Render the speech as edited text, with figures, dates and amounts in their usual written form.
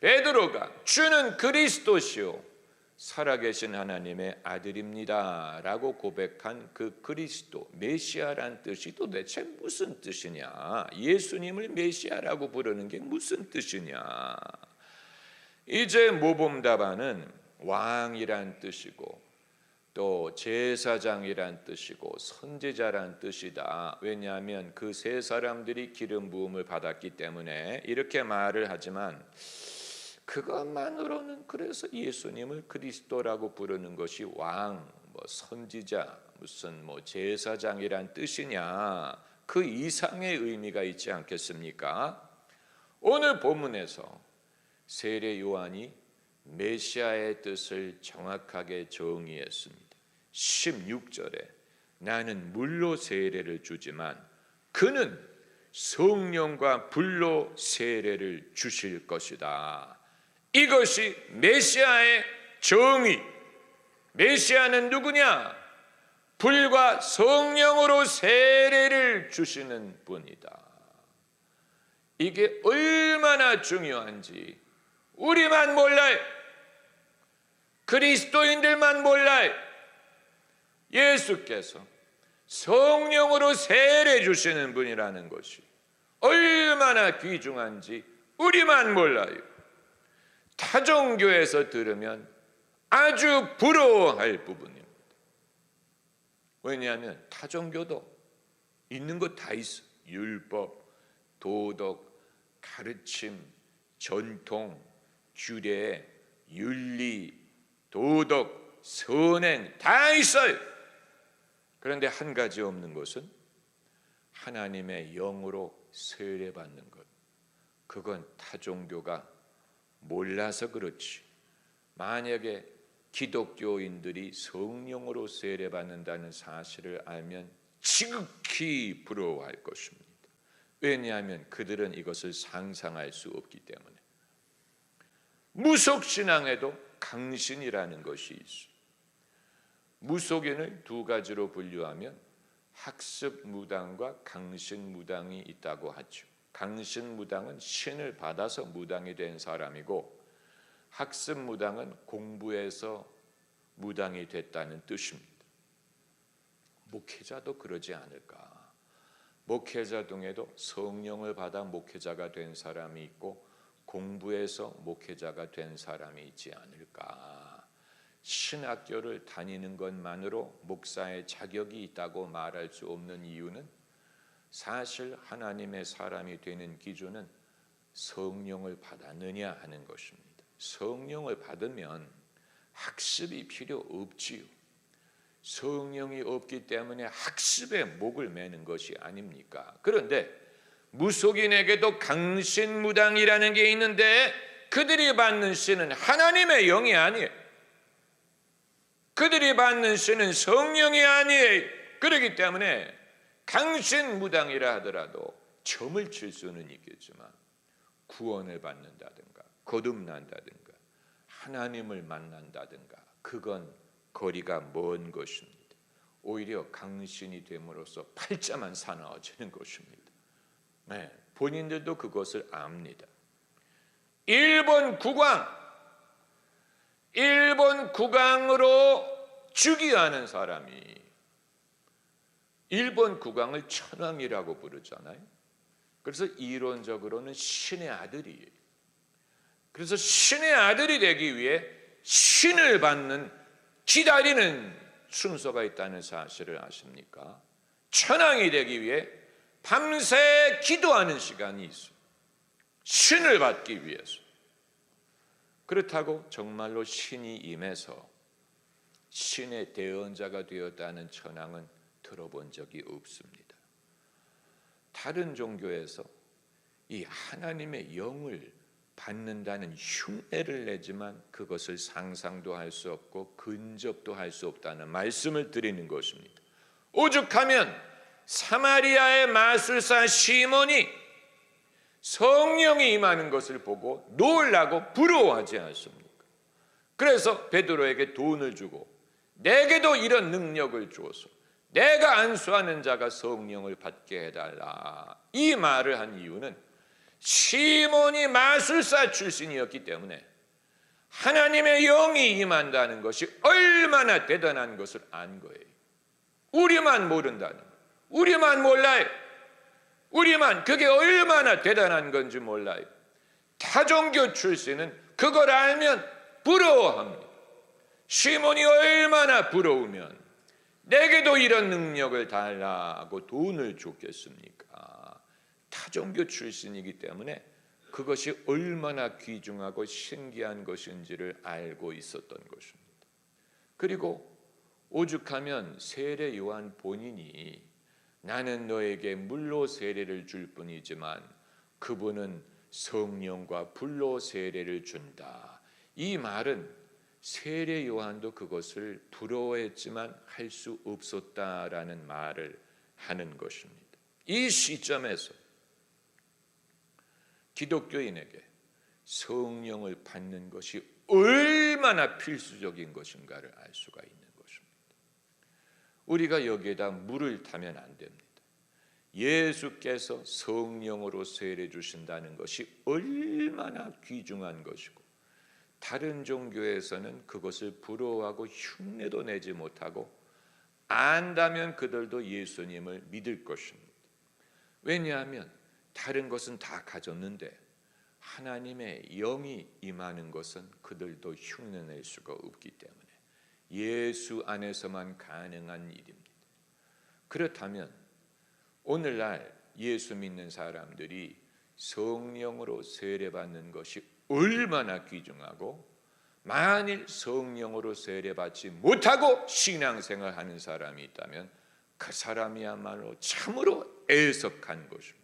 베드로가 주는 그리스도시요 살아계신 하나님의 아들입니다 라고 고백한 그 그리스도, 메시아란 뜻이 도대체 무슨 뜻이냐, 예수님을 메시아라고 부르는 게 무슨 뜻이냐. 이제 모범답안은 왕이란 뜻이고 또 제사장이란 뜻이고 선지자란 뜻이다. 왜냐하면 그 세 사람들이 기름 부음을 받았기 때문에 이렇게 말을 하지만 그것만으로는 그래서 예수님을 그리스도라고 부르는 것이 왕, 선지자, 무슨 제사장이란 뜻이냐, 그 이상의 의미가 있지 않겠습니까? 오늘 본문에서 세례 요한이 메시아의 뜻을 정확하게 정의했습니다. 16절에 나는 물로 세례를 주지만 그는 성령과 불로 세례를 주실 것이다. 이것이 메시아의 정의. 메시아는 누구냐? 불과 성령으로 세례를 주시는 분이다. 이게 얼마나 중요한지 우리만 몰라요. 그리스도인들만 몰라요. 예수께서 성령으로 세례 주시는 분이라는 것이 얼마나 귀중한지 우리만 몰라요. 타종교에서 들으면 아주 부러워할 부분입니다. 왜냐하면 타종교도 있는 거 다 있어. 율법, 도덕, 가르침, 전통, 규례, 윤리, 도덕, 선행 다 있어요. 그런데 한 가지 없는 것은 하나님의 영으로 세례받는 것. 그건 타종교가 몰라서 그렇지. 만약에 기독교인들이 성령으로 세례받는다는 사실을 알면 지극히 부러워할 것입니다. 왜냐하면 그들은 이것을 상상할 수 없기 때문에. 무속신앙에도 강신이라는 것이 있어. 무속인을 두 가지로 분류하면 학습무당과 강신무당이 있다고 하죠. 강신무당은 신을 받아서 무당이 된 사람이고 학습무당은 공부해서 무당이 됐다는 뜻입니다. 목회자도 그러지 않을까? 목회자 중에도 성령을 받아 목회자가 된 사람이 있고 공부해서 목회자가 된 사람이 있지 않을까? 신학교를 다니는 것만으로 목사의 자격이 있다고 말할 수 없는 이유는 사실 하나님의 사람이 되는 기준은 성령을 받았느냐 하는 것입니다. 성령을 받으면 학습이 필요 없지요. 성령이 없기 때문에 학습에 목을 매는 것이 아닙니까? 그런데 무속인에게도 강신무당이라는 게 있는데 그들이 받는 신은 하나님의 영이 아니에요. 그들이 받는 신은 성령이 아니에요. 그렇기 때문에 강신무당이라 하더라도 점을 칠 수는 있겠지만 구원을 받는다든가 거듭난다든가 하나님을 만난다든가 그건 거리가 먼 것입니다. 오히려 강신이 됨으로써 팔자만 사나워지는 것입니다. 네, 본인들도 그것을 압니다. 일본 국왕으로 즉위하는 사람이 일본 국왕을 천황이라고 부르잖아요. 그래서 이론적으로는 신의 아들이에요. 그래서 신의 아들이 되기 위해 신을 받는 기다리는 순서가 있다는 사실을 아십니까? 천황이 되기 위해 밤새 기도하는 시간이 있어요. 신을 받기 위해서. 그렇다고 정말로 신이 임해서 신의 대언자가 되었다는 천황은 들어본 적이 없습니다. 다른 종교에서 이 하나님의 영을 받는다는 흉내를 내지만 그것을 상상도 할 수 없고 근접도 할 수 없다는 말씀을 드리는 것입니다. 오죽하면 사마리아의 마술사 시몬이 성령이 임하는 것을 보고 놀라고 부러워하지 않습니까? 그래서 베드로에게 돈을 주고 내게도 이런 능력을 주어서 내가 안수하는 자가 성령을 받게 해달라, 이 말을 한 이유는 시몬이 마술사 출신이었기 때문에 하나님의 영이 임한다는 것이 얼마나 대단한 것을 안 거예요. 우리만 모른다는 거예요. 우리만 몰라요. 우리만 그게 얼마나 대단한 건지 몰라요. 타종교 출신은 그걸 알면 부러워합니다. 시몬이 얼마나 부러우면 내게도 이런 능력을 달라고 돈을 줬겠습니까? 타종교 출신이기 때문에 그것이 얼마나 귀중하고 신기한 것인지를 알고 있었던 것입니다. 그리고 오죽하면 세례 요한 본인이 나는 너에게 물로 세례를 줄 뿐이지만 그분은 성령과 불로 세례를 준다. 이 말은 세례 요한도 그것을 부러워했지만 할 수 없었다라는 말을 하는 것입니다. 이 시점에서 기독교인에게 성령을 받는 것이 얼마나 필수적인 것인가를 알 수가 있는 것입니다. 우리가 여기에다 물을 타면 안 됩니다. 예수께서 성령으로 세례 주신다는 것이 얼마나 귀중한 것이고 다른 종교에서는 그것을 부러워하고 흉내도 내지 못하고 안다면 그들도 예수님을 믿을 것입니다. 왜냐하면 다른 것은 다 가졌는데 하나님의 영이 임하는 것은 그들도 흉내낼 수가 없기 때문에 예수 안에서만 가능한 일입니다. 그렇다면 오늘날 예수 믿는 사람들이 성령으로 세례받는 것이 얼마나 귀중하고 만일 성령으로 세례받지 못하고 신앙생활하는 사람이 있다면 그 사람이야말로 참으로 애석한 것입니다.